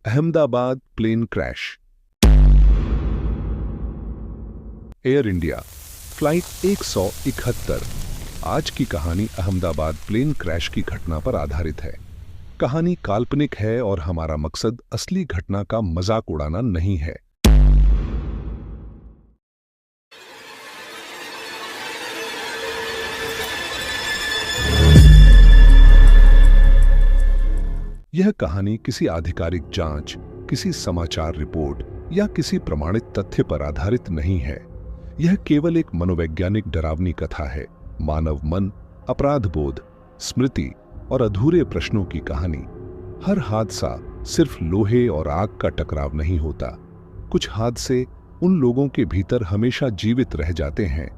Ahmedabad plane crash. Air India flight 171। आज की कहानी अहमदाबाद प्लेन क्रैश की घटना पर आधारित है। कहानी काल्पनिक है और हमारा मकसद असली घटना का मजाक उड़ाना नहीं है। यह कहानी किसी आधिकारिक जांच, किसी समाचार रिपोर्ट या किसी प्रमाणित तथ्य पर आधारित नहीं है। यह केवल एक मनोवैज्ञानिक डरावनी कथा है। मानव मन, अपराध बोध, स्मृति और अधूरे प्रश्नों की कहानी। हर हादसा सिर्फ लोहे और आग का टकराव नहीं होता। कुछ हादसे उन लोगों के भीतर हमेशा जीवित रह जाते हैं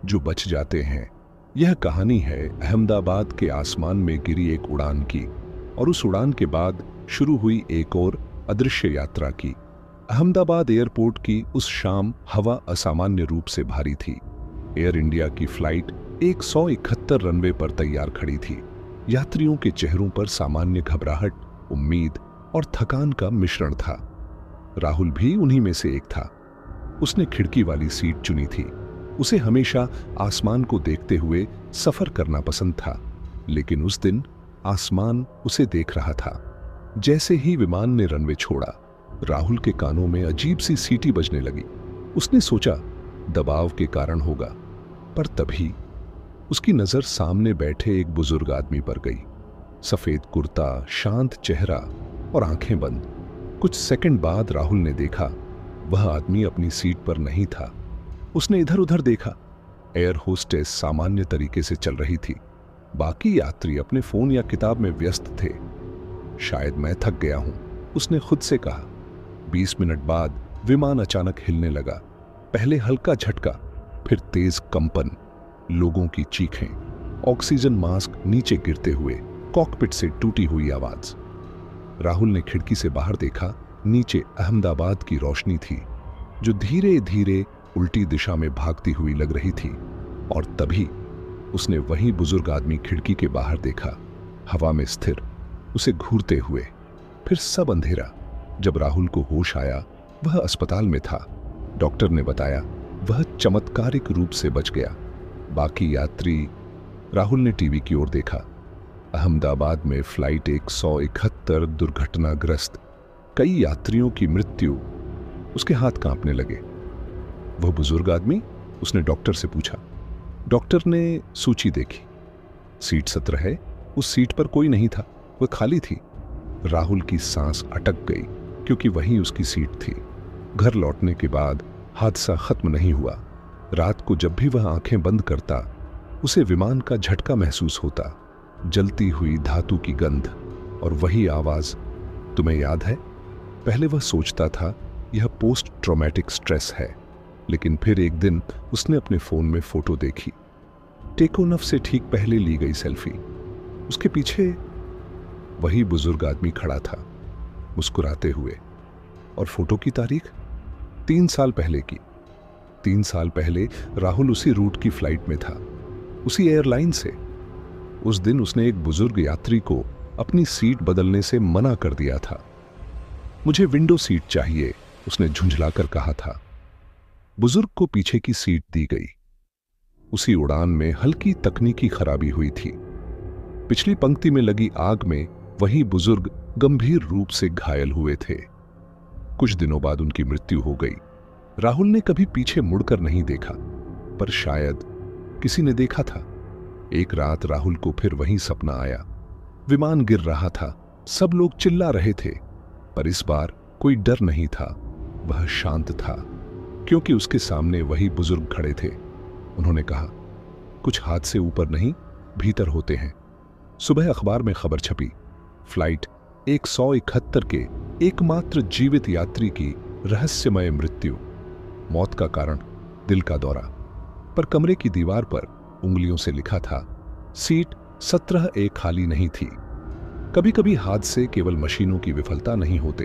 जो बच जाते हैं। यह कहानी है अहमदाबाद के आसमान में गिरी एक उड़ान की, और उस उड़ान के बाद शुरू हुई एक और अदृश्य यात्रा की। अहमदाबाद एयरपोर्ट की उस शाम हवा असामान्य रूप से भारी थी। एयर इंडिया की फ्लाइट 171 रनवे पर तैयार खड़ी थी। यात्रियों के चेहरों पर सामान्य घबराहट, उम्मीद और थकान का मिश्रण था। राहुल भी उन्हीं में से एक था। उसने खिड़की वाली सीट चुनी थी। उसे हमेशा आसमान को देखते हुए सफर करना पसंद था, लेकिन उस दिन आसमान उसे देख रहा था। जैसे ही विमान ने रनवे छोड़ा, राहुल के कानों में अजीब सी सीटी बजने लगी। उसने सोचा दबाव के कारण होगा, पर तभी उसकी नजर सामने बैठे एक बुजुर्ग आदमी पर गई। सफेद कुर्ता, शांत चेहरा और आंखें बंद। कुछ सेकंड बाद राहुल ने देखा वह आदमी अपनी सीट पर नहीं था। उसने इधर उधर देखा। एयर होस्टेस सामान्य तरीके से चल रही थी। बाकी यात्री अपने फोन या किताब में व्यस्त थे। शायद मैं थक गया हूं, उसने खुद से कहा। 20 मिनट बाद विमान अचानक हिलने लगा। पहले हल्का झटका, फिर तेज कंपन, लोगों की चीखें, ऑक्सीजन मास्क नीचे गिरते हुए, कॉकपिट से टूटी हुई आवाज। राहुल ने खिड़की से बाहर देखा। नीचे अहमदाबाद की रोशनी थी जो धीरे धीरे उल्टी दिशा में भागती हुई लग रही थी। और तभी उसने वही बुजुर्ग आदमी खिड़की के बाहर देखा, हवा में स्थिर, उसे घूरते हुए। फिर सब अंधेरा। जब राहुल को होश आया, वह अस्पताल में था। डॉक्टर ने बताया वह चमत्कारिक रूप से बच गया। बाकी यात्री। राहुल ने टीवी की ओर देखा। अहमदाबाद में फ्लाइट 171 दुर्घटनाग्रस्त, कई यात्रियों की मृत्यु। उसके हाथ कांपने लगे। वह बुजुर्ग आदमी? उसने डॉक्टर से पूछा। डॉक्टर ने सूची देखी। सीट 17 है। उस सीट पर कोई नहीं था, वह खाली थी। राहुल की सांस अटक गई, क्योंकि वही उसकी सीट थी। घर लौटने के बाद हादसा खत्म नहीं हुआ। रात को जब भी वह आंखें बंद करता, उसे विमान का झटका महसूस होता, जलती हुई धातु की गंध और वही आवाज, तुम्हें याद है? पहले वह सोचता था यह पोस्ट ट्रॉमेटिक स्ट्रेस है, लेकिन फिर एक दिन उसने अपने फोन में फोटो देखी। टेकोनफ से ठीक पहले ली गई सेल्फी। उसके पीछे वही बुजुर्ग आदमी खड़ा था, मुस्कुराते हुए। और फोटो की तारीख 3 साल पहले की। 3 साल पहले राहुल उसी रूट की फ्लाइट में था, उसी एयरलाइन से। उस दिन उसने एक बुजुर्ग यात्री को अपनी सीट बदलने से मना कर दिया था। मुझे विंडो सीट चाहिए, उसने झुंझलाकर कहा था। बुजुर्ग को पीछे की सीट दी गई। उसी उड़ान में हल्की तकनीकी खराबी हुई थी। पिछली पंक्ति में लगी आग में वही बुजुर्ग गंभीर रूप से घायल हुए थे। कुछ दिनों बाद उनकी मृत्यु हो गई। राहुल ने कभी पीछे मुड़कर नहीं देखा, पर शायद किसी ने देखा था। एक रात राहुल को फिर वही सपना आया। विमान गिर रहा था, सब लोग चिल्ला रहे थे, पर इस बार कोई डर नहीं था। वह शांत था, क्योंकि उसके सामने वही बुजुर्ग खड़े थे। उन्होंने कहा, कुछ हादसे ऊपर नहीं, भीतर होते हैं। सुबह अखबार में खबर छपी, फ्लाइट 171 के एकमात्र जीवित यात्री की रहस्यमय मृत्यु। मौत का कारण दिल का दौरा। पर कमरे की दीवार पर उंगलियों से लिखा था, सीट 17A खाली नहीं थी। कभी कभी हादसे केवल मशीनों की विफलता नहीं होते,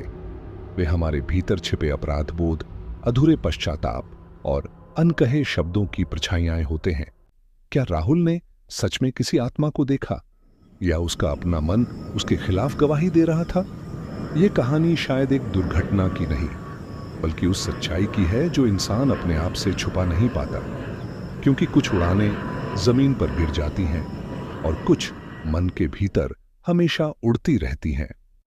वे हमारे भीतर छिपे अपराध बोध, अधूरे पश्चाताप और अनकहे शब्दों की परछाइयां होते हैं। क्या राहुल ने सच में किसी आत्मा को देखा, या उसका अपना मन उसके खिलाफ गवाही दे रहा था? ये कहानी शायद एक दुर्घटना की नहीं, बल्कि उस सच्चाई की है जो इंसान अपने आप से छुपा नहीं पाता। क्योंकि कुछ उड़ानें जमीन पर गिर जाती हैं और कुछ मन के भीतर हमेशा उड़ती रहती हैं।